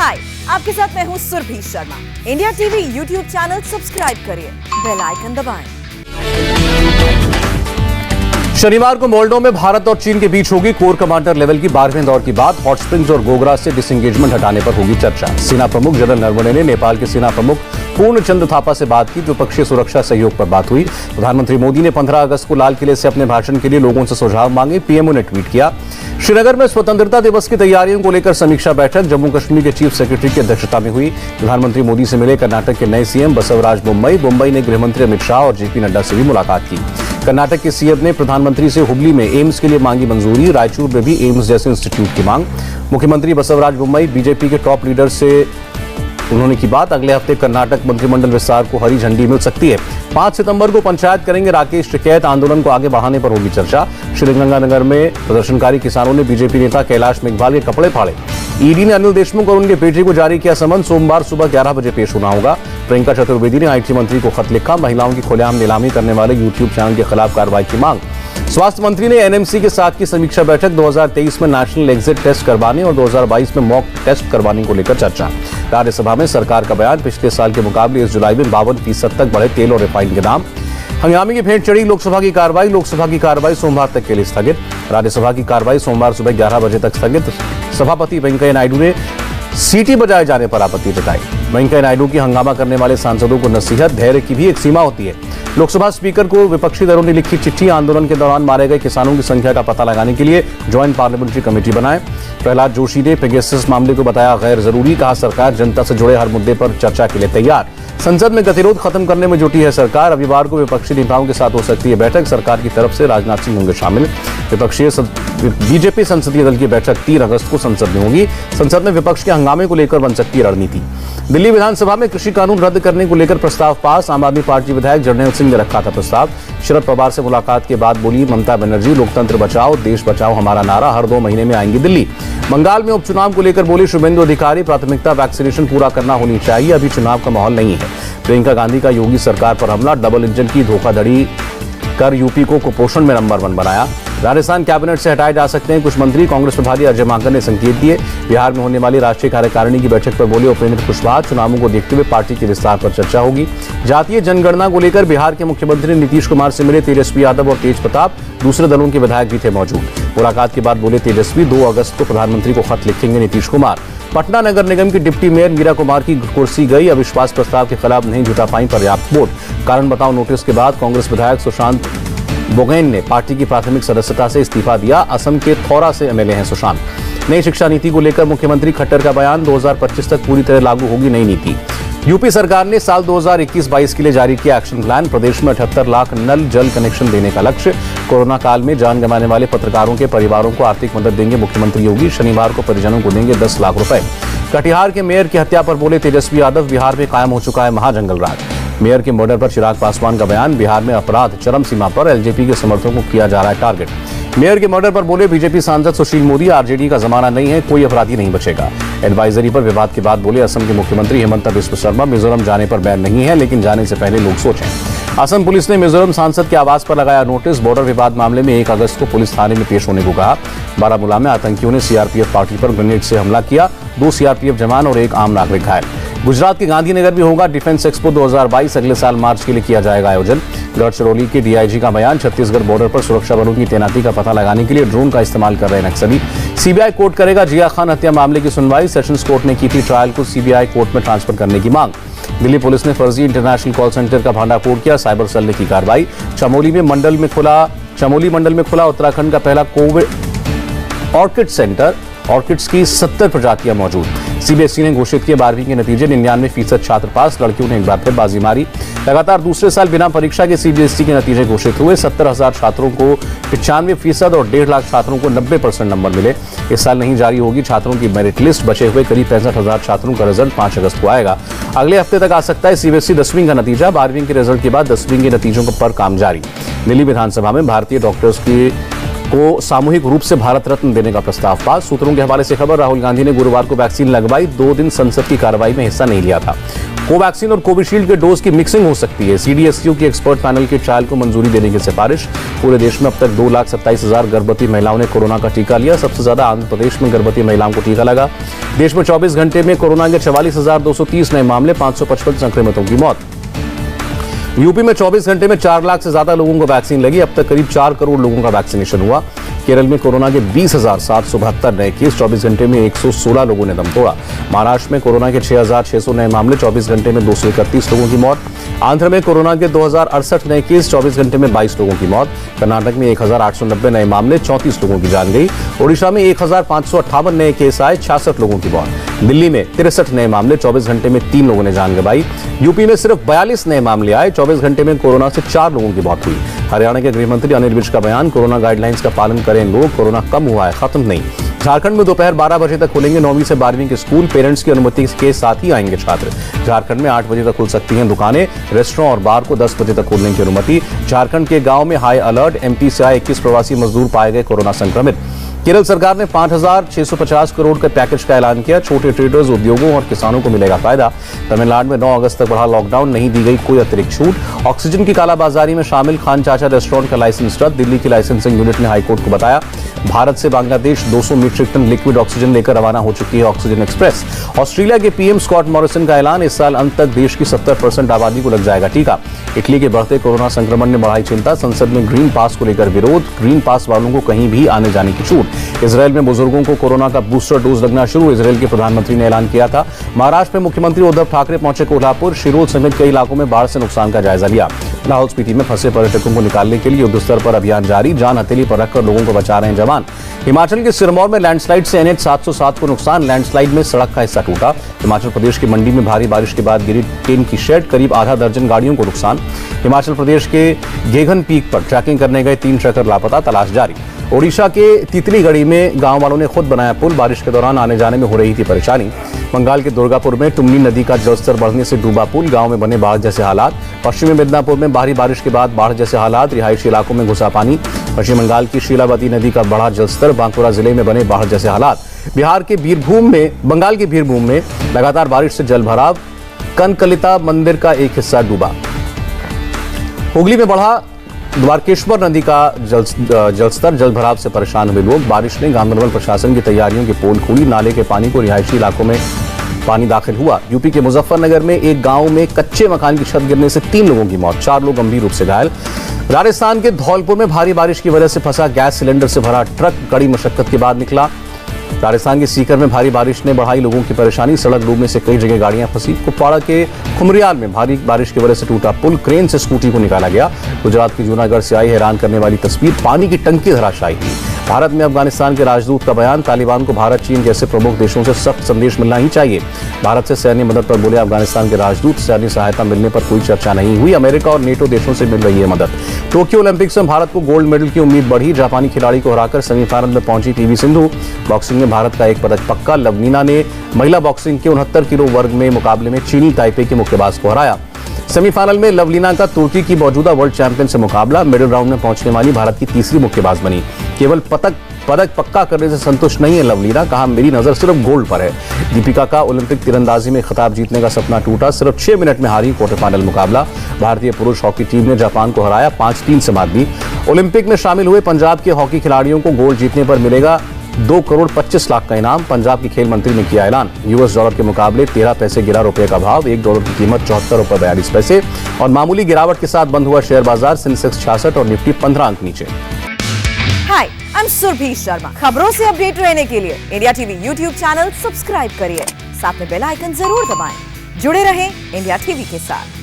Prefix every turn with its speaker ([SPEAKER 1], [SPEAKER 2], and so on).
[SPEAKER 1] हाय, आपके साथ मैं हूँ Surabhi Sharma. India TV YouTube channel subscribe करिए, बेल आइकन दबाएं।
[SPEAKER 2] शनिवार को मोल्डो में भारत और चीन के बीच होगी कोर कमांडर लेवल की 12वें दौर की बात। हॉट स्प्रिंग्स और गोगरा से डिसएंगेजमेंट हटाने पर होगी चर्चा। सेना प्रमुख जनरल नरवणे ने नेपाल के सेना प्रमुख पूर्णचंद्र थापा से बात की। द्विपक्षीय सुरक्षा सहयोग पर बात हुई। प्रधानमंत्री मोदी ने 15 अगस्त को लाल किले से अपने भाषण के लिए लोगों से सुझाव मांगे। पीएमओ ने ट्वीट किया। श्रीनगर में स्वतंत्रता दिवस की तैयारियों को लेकर समीक्षा बैठक जम्मू कश्मीर के चीफ सेक्रेटरी की अध्यक्षता में हुई। प्रधानमंत्री मोदी से मिले कर्नाटक के नए सीएम बसवराज बोम्मई ने गृहमंत्री अमित शाह और जेपी नड्डा से भी मुलाकात की। कर्नाटक के सीएम ने प्रधानमंत्री से हुबली में एम्स के लिए मांगी मंजूरी। रायचूर में भी एम्स जैसे इंस्टीट्यूट की मांग। मुख्यमंत्री बसवराज बोम्मई बीजेपी के टॉप लीडर से उन्होंने की बात। अगले हफ्ते कर्नाटक मंत्रिमंडल विस्तार को हरी झंडी मिल सकती है। 5 सितंबर को पंचायत करेंगे राकेश टिकैत। आंदोलन को आगे बढ़ाने पर होगी चर्चा। श्रीगंगानगर में प्रदर्शनकारी किसानों ने बीजेपी नेता कैलाश मेघवाल के कपड़े फाड़े। ईडी ने अनिल देशमुख और उनके बेटे को जारी किया समन। सोमवार सुबह 11 बजे पेश होना होगा। प्रियंका चतुर्वेदी ने आईटी मंत्री को खत लिखा। महिलाओं की खुलेआम नीलामी करने वाले यूट्यूब चैनल के खिलाफ कार्रवाई की मांग। स्वास्थ्य मंत्री ने एनएमसी के साथ की समीक्षा बैठक। 2023 में नेशनल एग्जिट टेस्ट करवाने और 2022 में मॉक टेस्ट करवाने को लेकर चर्चा। राज्यसभा में सरकार का बयान। पिछले साल के मुकाबले इस जुलाई में 52% तक बढ़े तेल और रिफाइंड के दाम। हंगामे की भेंट चढ़ी लोकसभा की कार्रवाई। लोकसभा की कार्रवाई सोमवार तक के लिए स्थगित। राज्यसभा की कार्रवाई सोमवार सुबह 11 बजे तक स्थगित। सभापति वेंकैया नायडू ने सीटी बजाए जाने पर आपत्ति जताई। वेंकैया नायडू की हंगामा करने वाले सांसदों को नसीहत। धैर्य की भी एक सीमा होती है। लोकसभा स्पीकर को विपक्षी दलों ने लिखी चिट्ठी। आंदोलन के दौरान मारे गए किसानों की संख्या का पता लगाने के लिए ज्वाइंट पार्लियामेंट्री कमेटी बनाए। प्रहलाद जोशी ने पेगासस मामले को बताया गैर जरूरी। कहा सरकार जनता से जुड़े हर मुद्दे पर चर्चा के लिए तैयार। संसद में गतिरोध खत्म करने में जुटी है सरकार। रविवार को विपक्षी नेताओं के साथ हो सकती है बैठक। सरकार की तरफ से राजनाथ सिंह होंगे शामिल। बीजेपी संसदीय दल की बैठक 3 अगस्त को संसद में होगी। संसद में विपक्ष के हंगामे को लेकर बन सकती है रणनीति। दिल्ली विधानसभा में कृषि कानून रद्द करने को लेकर प्रस्ताव पास। आम आदमी पार्टी विधायक जर्नैल सिंह ने रखा था प्रस्ताव। शरद पवार से मुलाकात के बाद बोली ममता बनर्जी, लोकतंत्र बचाओ देश बचाओ हमारा नारा। हर 2 महीने में आएंगी दिल्ली। बंगाल में उपचुनाव को लेकर बोले शुभेंदु अधिकारी, प्राथमिकता वैक्सीनेशन पूरा करना होनी चाहिए। अभी चुनाव का माहौल नहीं है। प्रियंका गांधी का योगी सरकार पर हमला। डबल इंजन की धोखाधड़ी कर यूपी को कुपोषण में नंबर 1 बनाया। राजस्थान कैबिनेट से हटाए जा सकते हैं कुछ मंत्री। कांग्रेस प्रभारी अजय माकन ने संकेत दिए। बिहार में होने वाली राष्ट्रीय कार्यकारिणी की बैठक पर बोले उपेंद्र कुशवाहा, चुनावों को देखते हुए पार्टी के विस्तार पर चर्चा होगी। जातीय जनगणना को लेकर बिहार के मुख्यमंत्री नीतीश कुमार से मिले तेजस्वी यादव और तेज प्रताप। दूसरे दलों के विधायक भी थे मौजूद। मुलाकात के बाद बोले तेजस्वी 2 अगस्त को प्रधानमंत्री को खत लिखेंगे नीतीश कुमार। पटना नगर निगम की डिप्टी मेयर मीरा कुमार की कुर्सी गई। अविश्वास प्रस्ताव के खिलाफ नहीं जुटा पाई पर्याप्त वोट। कारण बताओ नोटिस के बाद कांग्रेस विधायक सुशांत बोगेन ने पार्टी की प्राथमिक सदस्यता से इस्तीफा दिया। असम के थौरा से एमएलए हैं सुशांत। नई शिक्षा नीति को लेकर मुख्यमंत्री खट्टर का बयान। 2025 तक पूरी तरह लागू होगी नई नीति। यूपी सरकार ने साल 2021-22 के लिए जारी किया एक्शन प्लान। प्रदेश में 78 लाख नल जल कनेक्शन देने का लक्ष्य। कोरोना काल में जान गंवाने वाले पत्रकारों के परिवारों को आर्थिक मदद देंगे मुख्यमंत्री योगी। शनिवार को परिजनों को देंगे 10 लाख रुपए। कटिहार के मेयर की हत्या पर बोले तेजस्वी यादव, बिहार में कायम हो चुका है महाजंगल राज। मेयर के मर्डर पर चिराग पासवान का बयान। बिहार में अपराध चरम सीमा पर। एलजेपी के समर्थकों को किया जा रहा है टारगेट। मेयर के मर्डर पर बोले बीजेपी सांसद सुशील मोदी, आरजेडी का जमाना नहीं है, कोई अपराधी नहीं बचेगा। एडवाइजरी पर विवाद के बाद बोले असम के मुख्यमंत्री हेमंत बिस्व शर्मा, मिजोरम जाने पर बैन नहीं है, लेकिन जाने से पहले लोग सोचें। असम पुलिस ने मिजोरम सांसद के आवास पर लगाया नोटिस। बॉर्डर विवाद मामले में 1 अगस्त को पुलिस थाने में पेश होने को कहा। बारामूला में आतंकियों ने सीआरपीएफ पार्टी पर ग्रेनेड से हमला किया। 2 सीआरपीएफ जवान और 1 आम नागरिक घायल। गुजरात के गांधीनगर में होगा डिफेंस एक्सपो 2022। अगले साल मार्च के लिए किया जाएगा आयोजन। गढ़चिरौली के डीआईजी का बयान। छत्तीसगढ़ बॉर्डर पर सुरक्षा बलों की तैनाती का पता लगाने के लिए ड्रोन का इस्तेमाल कर रहे नक्सली। सीबीआई कोर्ट करेगा जिया खान हत्या मामले की सुनवाई। सेशंस कोर्ट ने की थी ट्रायल को सीबीआई कोर्ट में ट्रांसफर करने की मांग। दिल्ली पुलिस ने फर्जी इंटरनेशनल कॉल सेंटर का भांडाफोड़ किया। साइबर सेल ने की कार्रवाई। चमोली मंडल में खुला उत्तराखंड का पहला कोविड ऑर्किड सेंटर। ऑर्किड्स की 70 प्रजातियां मौजूद। सीबीएसई ने घोषित किए 12वीं के नतीजे। 99% छात्र पास। लड़कियों ने एक बार फिर बाजी मारी। लगातार दूसरे साल बिना परीक्षा के सीबीएसई के नतीजे घोषित हुए। 70,000 छात्रों को 95% और 1.5 लाख छात्रों को 90% नंबर मिले। इस साल नहीं जारी होगी छात्रों की मेरिट लिस्ट। बचे हुए करीब 65,000 छात्रों का रिजल्ट 5 अगस्त को आएगा। अगले हफ्ते तक आ सकता है सीबीएसई 10वीं का नतीजा। 12वीं के रिजल्ट के बाद 10वीं के नतीजों पर काम जारी। दिल्ली विधानसभा में भारतीय डॉक्टर्स को सामूहिक रूप से भारत रत्न देने का प्रस्ताव पास। सूत्रों के हवाले से खबर। राहुल गांधी ने गुरुवार को वैक्सीन लगवाई। 2 दिन संसद की कार्रवाई में हिस्सा नहीं लिया था। कोवैक्सीन और कोविशील्ड के डोज की मिक्सिंग हो सकती है। CDSU की एक्सपर्ट पैनल के ट्रायल को मंजूरी देने की सिफारिश। पूरे देश में अब तक 2,27,000 गर्भवती महिलाओं ने कोरोना का टीका लिया। सबसे ज्यादा आंध्र प्रदेश में गर्भवती महिलाओं को टीका लगा। देश में 24 घंटे में कोरोना के 44,230 नए मामले, 555 संक्रमितों की मौत। यूपी में 24 घंटे में 4 लाख से ज्यादा लोगों को वैक्सीन लगी। अब तक करीब 4 करोड़ लोगों का वैक्सीनेशन हुआ। केरल में कोरोना के 20,772 नए केस, 24 घंटे में 116 लोगों ने दम तोड़ा। महाराष्ट्र में कोरोना के 6,600 नए मामले, 24 घंटे में 231 लोगों की मौत। आंध्र में कोरोना के 2,068 नए केस, 24 घंटे में 22 लोगों की मौत। कर्नाटक में 1,890 नए मामले, 34 लोगों की जान गई। ओडिशा में 1,558 नए केस आए, 66 लोगों की मौत। दिल्ली में 63 नए मामले, 24 घंटे में 3 लोगों ने जान गंवाई। यूपी में सिर्फ 42 नए मामले आए, 24 घंटे में कोरोना से 4 लोगों की मौत हुई। हरियाणा के गृह मंत्री अनिल विज का बयान, कोरोना गाइडलाइंस का पालन करें लोग, कोरोना कम हुआ है, खत्म नहीं। झारखंड में दोपहर 12 बजे तक खुलेंगे 9वीं से 12वीं के स्कूल, पेरेंट्स की अनुमति के साथ ही आएंगे छात्र। झारखंड में 8 बजे तक खुल सकती हैं दुकानें, रेस्टोरेंट और बार को 10 बजे तक खोलने की अनुमति। झारखंड के गांव में हाई अलर्ट, MP से आए 21 प्रवासी मजदूर पाए गए कोरोना संक्रमित। केरल सरकार ने 5,650 करोड़ के पैकेज का ऐलान किया। छोटे ट्रेडर्स, उद्योगों और किसानों को मिलेगा फायदा। तमिलनाडु में 9 अगस्त तक बढ़ा लॉकडाउन, नहीं दी गई कोई अतिरिक्त छूट। ऑक्सीजन की कालाबाजारी में शामिल खान चाचा रेस्टोरेंट का लाइसेंस रद्द, दिल्ली की लाइसेंसिंग यूनिट ने हाईकोर्ट को बताया। भारत से Bangladesh 200 metric ton liquid oxygen लेकर रवाना हो चुकी है ऑक्सीजन एक्सप्रेस। ऑस्ट्रेलिया के PM स्कॉट मॉरिसन का ऐलान, इस साल अंत तक देश की 70% आबादी को लग जाएगा टीका। इटली के बढ़ते कोरोना संक्रमण ने बढ़ाई चिंता, संसद में ग्रीन पास को लेकर विरोध, ग्रीन पास वालों को कहीं भी आने जाने की छूट। इजरायल में बुजुर्गों को कोरोना का बूस्टर डोज लगना शुरू, इजरायल के प्रधानमंत्री ने ऐलान किया था। महाराष्ट्र में मुख्यमंत्री उद्धव ठाकरे पहुंचे कोल्हापुर, शिरोल समेत कई इलाकों में बाढ़ से नुकसान का जायजा लिया। लाहौल स्पीति में फंसे पर्यटकों को निकालने के लिए युद्ध स्तर पर अभियान जारी, जान हथेली पर रखकर लोगों को बचा रहे हैं जवान। हिमाचल के सिरमौर में लैंडस्लाइड से NH 707 को नुकसान, लैंडस्लाइड में सड़क का हिस्सा टूटा। हिमाचल प्रदेश की मंडी में भारी बारिश के बाद गिरी ट्रेन की शेड, करीब आधा दर्जन गाड़ियों को नुकसान। हिमाचल प्रदेश के गेघन पीक पर ट्रैकिंग करने गए 3 ट्रैकर लापता, तलाश जारी। ओडिशा के तितलीगढ़ी में गांव वालों ने खुद बनाया पुल, बारिश के दौरान आने जाने में हो रही थी परेशानी। बंगाल के दुर्गापुर में टुमनी नदी का जलस्तर बढ़ने से डूबा पुल, गांव में बने बाढ़ जैसे हालात। पश्चिमी मिदनापुर में भारी बारिश के बाद बाढ़ जैसे हालात, रिहायशी इलाकों में घुसा पानी। पश्चिम बंगाल की शीलावती नदी का बढ़ा जलस्तर, बांकुरा जिले में बने बाढ़ जैसे हालात। बिहार के बंगाल के बीरभूम में लगातार बारिश से जल भराव, कनकलिता मंदिर का एक हिस्सा डूबा। हुगली में बढ़ा द्वारकेश्वर नदी का जलस्तर, जल भराव से परेशान हुए लोग। बारिश ने गांधरबल प्रशासन की तैयारियों की पोल खोली, नाले के पानी को रिहायशी इलाकों में पानी दाखिल हुआ। यूपी के मुजफ्फरनगर में एक गांव में कच्चे मकान की छत गिरने से 3 लोगों की मौत, 4 लोग गंभीर रूप से घायल। राजस्थान के धौलपुर में भारी बारिश की वजह से फंसा गैस सिलेंडर से भरा ट्रक कड़ी मशक्कत के बाद निकला। राजस्थान के सीकर में भारी बारिश ने बढ़ाई लोगों की परेशानी, सड़क डूबने से कई जगह गाड़ियां फंसी। कुपवाड़ा के खुमरियाल में भारी बारिश की वजह से टूटा पुल, क्रेन से स्कूटी को निकाला गया। गुजरात की जूनागढ़ से आई हैरान करने वाली तस्वीर, पानी की टंकी धराशायी हुई। भारत में अफगानिस्तान के राजदूत का बयान, तालिबान को भारत, चीन जैसे प्रमुख देशों से सख्त संदेश मिलना ही चाहिए। भारत से सैन्य मदद पर बोले अफगानिस्तान के राजदूत, सैन्य सहायता मिलने पर कोई चर्चा नहीं हुई। अमेरिका और नेटो देशों से मिल रही है मदद। टोक्यो ओलंपिक्स में भारत को गोल्ड मेडल की उम्मीद बढ़ी, जापानी खिलाड़ी को हराकर सेमीफाइनल में पहुंची PV सिंधु। बॉक्सिंग में भारत का एक पदक पक्का, लवलीना ने महिला बॉक्सिंग के 69 किलो वर्ग में मुकाबले में चीनी ताइपे के मुक्केबाज को हराया। सेमीफाइनल में लवलीना का तुर्की की मौजूदा वर्ल्ड चैंपियन से मुकाबला, मिडिल राउंड में पहुंचने वाली भारत की तीसरी मुक्केबाज बनी। केवल पदक पक्का करने से संतुष्ट नहीं है लवलीना, कहा मेरी नजर सिर्फ गोल्ड पर है। दीपिका का ओलंपिक तीरंदाजी में खिताब जीतने का सपना टूटा, सिर्फ 6 मिनट में हारी क्वार्टर फाइनल मुकाबला। भारतीय पुरुष हॉकी टीम ने जापान को हराया, 5-3 से मात दी। ओलंपिक में शामिल हुए पंजाब के हॉकी खिलाड़ियों को गोल्ड जीतने पर मिलेगा 2 करोड़ 25 लाख का इनाम, पंजाब के खेल मंत्री ने किया ऐलान। US डॉलर के मुकाबले 13 पैसे गिरा रुपए का भाव, $1 की कीमत 74 रुपए 42 पैसे। और मामूली गिरावट के साथ बंद हुआ शेयर बाजार, सेंसेक्स 66 और निफ्टी 15 अंक नीचे।
[SPEAKER 1] हाय, आई एम सुरभि शर्मा। खबरों से अपडेट रहने के लिए India TV YouTube channel subscribe करिए, साथ में बेल आइकन जरूर दबाएं। जुड़े रहें इंडिया टीवी के साथ।